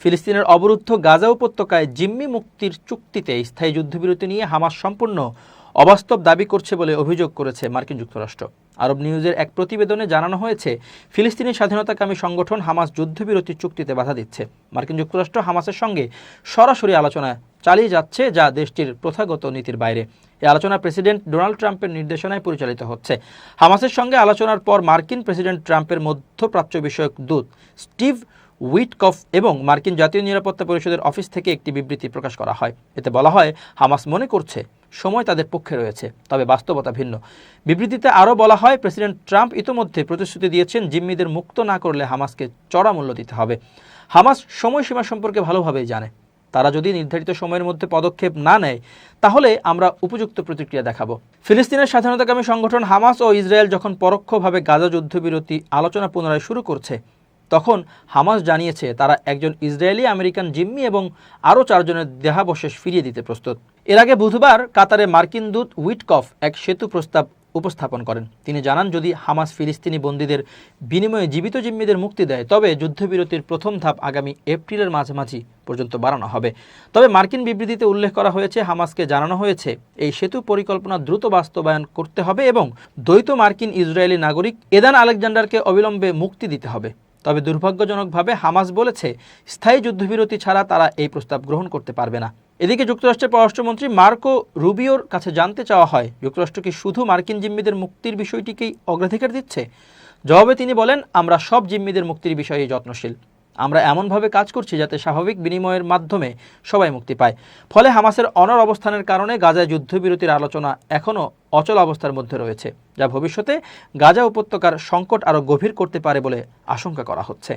ফিলিস্তিনের অবরুদ্ধ গাজা উপত্যকায় জিম্মি মুক্তির চুক্তিতে স্থায়ী যুদ্ধবিরতি নিয়ে হামাস সম্পূর্ণ অবাস্তব দাবি করছে বলে অভিযোগ করেছে মার্কিন যুক্তরাষ্ট্র। আরব নিউজের এক প্রতিবেদনে জানানো হয়েছে, ফিলিস্তিনি স্বাধীনতাকামী সংগঠন হামাস যুদ্ধবিরতি চুক্তিতে বাধা দিচ্ছে। মার্কিন যুক্তরাষ্ট্র হামাসের সঙ্গে সরাসরি আলোচনা চালিয়ে যাচ্ছে, যা দেশটির প্রথাগত নীতির বাইরে। এই আলোচনা প্রেসিডেন্ট ডোনাল্ড ট্রাম্পের নির্দেশনায় পরিচালিত হচ্ছে। হামাসের সঙ্গে আলোচনার পর মার্কিন প্রেসিডেন্ট ট্রাম্পের মধ্যপ্রাচ্য বিষয়ক দূত স্টিভ উইটকফ এবং মার্কিন জাতীয় নিরাপত্তা পরিষদের অফিস থেকে একটি বিবৃতি প্রকাশ করা হয়। এতে বলা হয়, হামাস মনে করছে সময় তাদের পক্ষে রয়েছে, তবে বাস্তবতা ভিন্ন। বিবৃতিতে আরও বলা হয়, প্রেসিডেন্ট ট্রাম্প ইতোমধ্যে প্রতিশ্রুতি দিয়েছেন জিম্মিদের মুক্ত না করলে হামাসকে চড়া মূল্য দিতে হবে। হামাস সময়সীমা সম্পর্কে ভালোভাবেই জানে। তারা যদি নির্ধারিত সময়ের মধ্যে পদক্ষেপ না নেয়, তাহলে আমরা উপযুক্ত প্রতিক্রিয়া দেখাবো। ফিলিস্তিনের স্বাধীনতাকামী সংগঠন হামাস ও ইসরায়েল যখন পরোক্ষভাবে গাজা যুদ্ধবিরতি আলোচনা পুনরায় শুরু করছে, তখন হামাস জানিয়েছে তারা একজন ইসরায়েলি আমেরিকান জিম্মি এবং আরও 4 জনের দেহাবশেষ ফিরিয়ে দিতে প্রস্তুত। এর আগে বুধবার কাতারে মার্কিন দূত উইটকফ এক সেতু প্রস্তাব উপস্থাপন করেন। তিনি জানান, যদি হামাস ফিলিস্তিনি বন্দীদের বিনিময়ে জীবিত জিম্মিদের মুক্তি দেয়, তবে যুদ্ধবিরতির প্রথম ধাপ আগামী এপ্রিলের মাঝামাঝি পর্যন্ত বাড়ানো হবে। তবে মার্কিন বিবৃতিতে উল্লেখ করা হয়েছে, হামাসকে জানানো হয়েছে এই সেতু পরিকল্পনা দ্রুত বাস্তবায়ন করতে হবে এবং দ্বৈত মার্কিন ইসরায়েলি নাগরিক এদান আলেকজান্ডারকে অবিলম্বে মুক্তি দিতে হবে। তবে দুর্ভাগ্যজনকভাবে হামাস বলেছে, স্থায়ী যুদ্ধবিরতি ছাড়া তারা এই প্রস্তাব গ্রহণ করতে পারবে না। এদিকে যুক্তরাষ্ট্রের পররাষ্ট্রমন্ত্রী মার্কো রুবিওর কাছে জানতে চাওয়া হয়, যুক্তরাষ্ট্র কি শুধু মার্কিন জিম্মিদের মুক্তির বিষয়টিকেই অগ্রাধিকার দিচ্ছে? জবাবে তিনি বলেন, আমরা সব জিম্মিদের মুক্তির বিষয়ে যত্নশীল। আমরা এমনভাবে কাজ করছি যাতে স্বাভাবিক বিনিময়ের মাধ্যমে সবাই মুক্তি পায়। ফলে হামাসের অনড় অবস্থানের কারণে গাজায় যুদ্ধবিরতির আলোচনা এখনও অচল অবস্থার মধ্যে রয়েছে, যা ভবিষ্যতে গাজা উপত্যকার সংকট আরও গভীর করতে পারে বলে আশঙ্কা করা হচ্ছে।